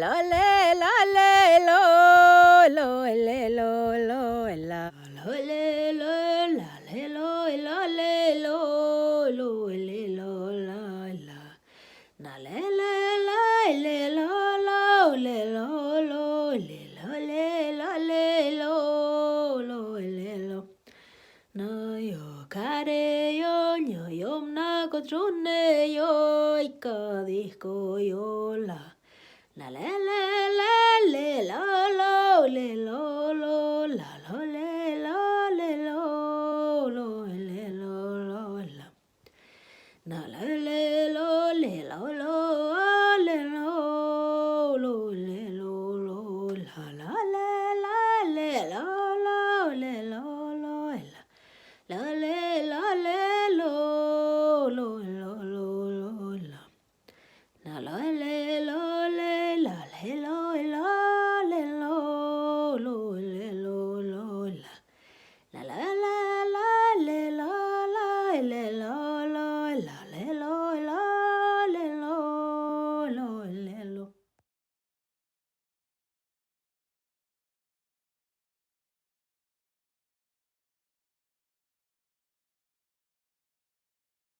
lo le lo le lo lo le lo lo la lo le lo la le lo lo le lo lo le lo la la na le le la le lo lo le lo lo le lo le lo le lo lo le lo no yo care yo yo yo na ko trune yo ka disco yo la la la